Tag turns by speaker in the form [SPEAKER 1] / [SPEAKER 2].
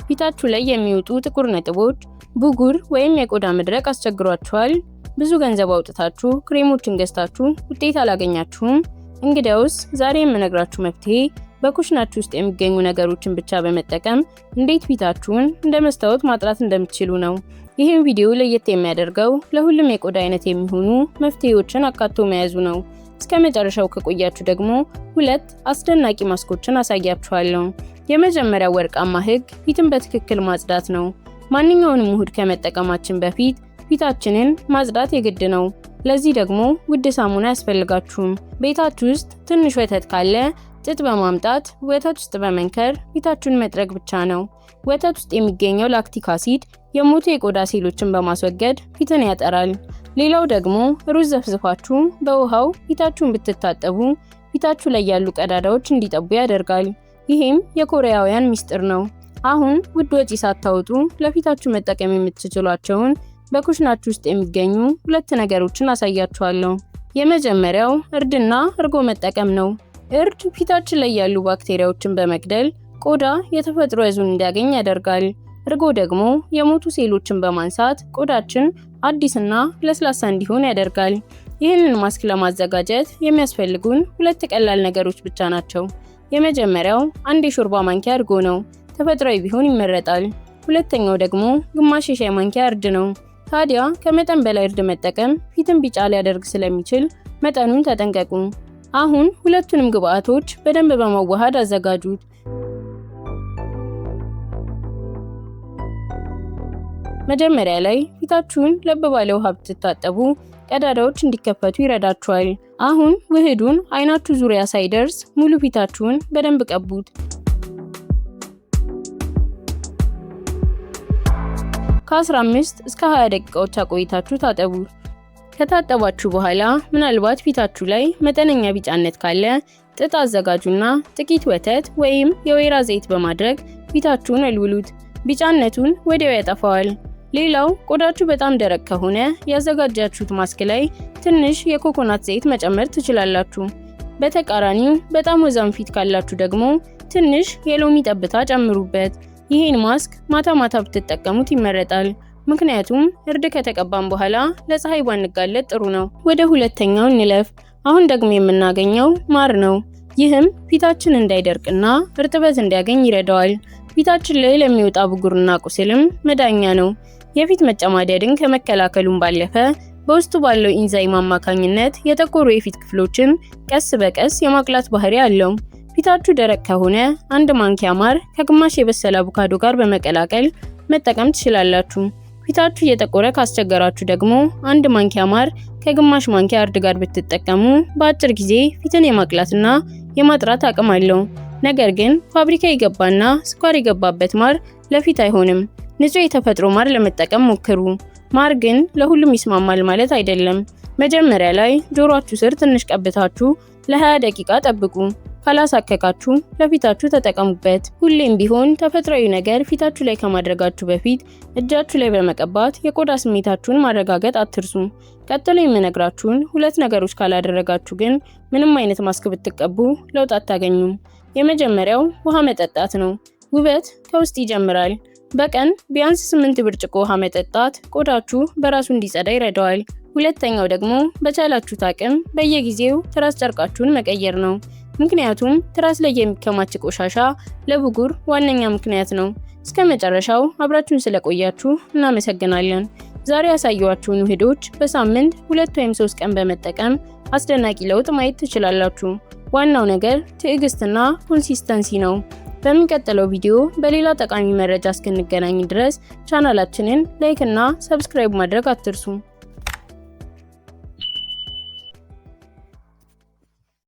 [SPEAKER 1] ፊታችሁ ላይ የሚወጡ ጥቁር ነጥቦች፣ ብጉር ወይም የቆዳ መድረቅ አስቸግሯችኋል? ብዙ ገንዘብ አውጥታችሁ ክሬሞችን ገዝታችሁ ውጤት አላገኛችሁም? እንግዲያውስ ዛሬ የምነግራችሁ መፍትሄ በኩሽናችሁ ውስጥ የሚገኙ ነገሮችን ብቻ በመጠቀም እንዴት ፊታችሁን እንደ መስታወት ማጥራት እንደምትችሉ ነው። ይህም ቪዲዮ ለየት የሚያደርገው ለሁሉም የቆዳ አይነት የሚሆኑ መፍትሄዎችን አካቶ መያዙ ነው። እስከ መጨረሻው ከቆያችሁ ደግሞ ሁለት አስደናቂ ማስኮችን አሳያችኋለሁ። የመጀመሪያው ወርቃማ ህግ ፊትን በትክክል ማጽዳት ነው። ማንኛውንም ውህድ ከመጠቀማችን በፊት ፊታችንን ማጽዳት የግድ ነው። ለዚህ ደግሞ ውድ ሳሙና አያስፈልጋችሁም። ቤታችሁ ውስጥ ትንሽ ወተት ካለ ጥጥ በማምጣት ወተት ውስጥ በመንከር ፊታችሁን መጥረግ ብቻ ነው። ወተት ውስጥ የሚገኘው ላክቲክ አሲድ የሞቱ የቆዳ ሴሎችን በማስወገድ ፊትን ያጠራል። ሌላው ደግሞ ሩዝ ዘፍዝፋችሁ በውሃው ፊታችሁን ብትታጠቡ ፊታችሁ ላይ ያሉ ቀዳዳዎች እንዲጠቡ ያደርጋል። ይሄም የኮሪያውያን ሚስጥር ነው። አሁን ውድ ወጪ ሳታወጡ ለፊታችሁ መጠቀም የምትችሏቸውን በኩሽናችሁ ውስጥ የሚገኙ ሁለት ነገሮችን አሳያችኋለሁ። የመጀመሪያው እርድና እርጎ መጠቀም ነው። እርድ ፊታችን ላይ ያሉ ባክቴሪያዎችን በመግደል ቆዳ የተፈጥሮ ወዙን እንዲያገኝ ያደርጋል። እርጎ ደግሞ የሞቱ ሴሎችን በማንሳት ቆዳችን አዲስና ለስላሳ እንዲሆን ያደርጋል። ይህንን ማስክ ለማዘጋጀት የሚያስፈልጉን ሁለት ቀላል ነገሮች ብቻ ናቸው። የመጀመሪያው አንድ የሾርባ ማንኪያ እርጎ ነው። ተፈጥሯዊ ቢሆን ይመረጣል። ሁለተኛው ደግሞ ግማሽ የሻይ ማንኪያ እርድ ነው። ታዲያ ከመጠን በላይ እርድ መጠቀም ፊትን ቢጫ ሊያደርግ ስለሚችል መጠኑን ተጠንቀቁ። አሁን ሁለቱንም ግብአቶች በደንብ በማዋሃድ አዘጋጁት። መጀመሪያ ላይ ፊታችሁን ለብ ባለ ውሃ ብትታጠቡ ቀዳዳዎች እንዲከፈቱ ይረዳችኋል። አሁን ውህዱን አይናችሁ ዙሪያ ሳይደርስ ሙሉ ፊታችሁን በደንብ ቀቡት። ከ15 እስከ 20 ደቂቃዎች አቆይታችሁ ታጠቡ። ከታጠባችሁ በኋላ ምናልባት ፊታችሁ ላይ መጠነኛ ቢጫነት ካለ ጥጥ አዘጋጁና ጥቂት ወተት ወይም የወይራ ዘይት በማድረግ ፊታችሁን እልውሉት። ቢጫነቱን ወዲያው ያጠፋዋል። ሌላው ቆዳችሁ በጣም ደረቅ ከሆነ ያዘጋጃችሁት ማስክ ላይ ትንሽ የኮኮናት ዘይት መጨመር ትችላላችሁ። በተቃራኒው በጣም ወዛም ፊት ካላችሁ ደግሞ ትንሽ የሎሚ ጠብታ ጨምሩበት። ይሄን ማስክ ማታ ማታ ብትጠቀሙት ይመረጣል። ምክንያቱም እርድ ከተቀባም በኋላ ለፀሐይ ባንጋለጥ ጥሩ ነው። ወደ ሁለተኛው እንለፍ። አሁን ደግሞ የምናገኘው ማር ነው። ይህም ፊታችን እንዳይደርቅና እርጥበት እንዲያገኝ ይረዳዋል። ፊታችን ላይ ለሚወጣ ብጉርና ቁስልም መዳኛ ነው። የፊት መጨማደድን ከመከላከሉም ባለፈ በውስጡ ባለው ኢንዛይም አማካኝነት የጠቆሩ የፊት ክፍሎችን ቀስ በቀስ የማቅላት ባህሪ አለው። ፊታችሁ ደረቅ ከሆነ አንድ ማንኪያ ማር ከግማሽ የበሰለ አቮካዶ ጋር በመቀላቀል መጠቀም ትችላላችሁ። ፊታችሁ እየጠቆረ ካስቸገራችሁ ደግሞ አንድ ማንኪያ ማር ከግማሽ ማንኪያ እርድ ጋር ብትጠቀሙ በአጭር ጊዜ ፊትን የማቅላትና የማጥራት አቅም አለው። ነገር ግን ፋብሪካ የገባና ስኳር የገባበት ማር ለፊት አይሆንም። ንጹህ የተፈጥሮ ማር ለመጠቀም ሞክሩ። ማር ግን ለሁሉም ይስማማል ማለት አይደለም። መጀመሪያ ላይ ጆሮአችሁ ስር ትንሽ ቀብታችሁ ለ20 ደቂቃ ጠብቁ። ካላሳከካችሁ ለፊታችሁ ተጠቀሙበት። ሁሌም ቢሆን ተፈጥሯዊ ነገር ፊታችሁ ላይ ከማድረጋችሁ በፊት እጃችሁ ላይ በመቀባት የቆዳ ስሜታችሁን ማረጋገጥ አትርሱ። ቀጥሎ የምነግራችሁን ሁለት ነገሮች ካላደረጋችሁ ግን ምንም አይነት ማስክ ብትቀቡ ለውጥ አታገኙም። የመጀመሪያው ውሃ መጠጣት ነው። ውበት ከውስጥ ይጀምራል። በቀን ቢያንስ 8 ብርጭቆ ውሃ መጠጣት ቆዳችሁ በራሱ እንዲጸዳ ይረዳዋል። ሁለተኛው ደግሞ በቻላችሁት አቅም በየጊዜው ትራስ ጨርቃችሁን መቀየር ነው። ምክንያቱም ትራስ ላይ የሚከማች ቆሻሻ ለብጉር ዋነኛ ምክንያት ነው። እስከ መጨረሻው አብራችሁን ስለቆያችሁ እናመሰግናለን። ዛሬ ያሳየኋችሁን ውህዶች በሳምንት 2 ወይም 3 ቀን በመጠቀም አስደናቂ ለውጥ ማየት ትችላላችሁ። ዋናው ነገር ትዕግስትና ኮንሲስተንሲ ነው። በሚቀጥለው ቪዲዮ በሌላ ጠቃሚ መረጃ እስክንገናኝ ድረስ ቻናላችንን ላይክ እና ሰብስክራይብ ማድረግ አትርሱ።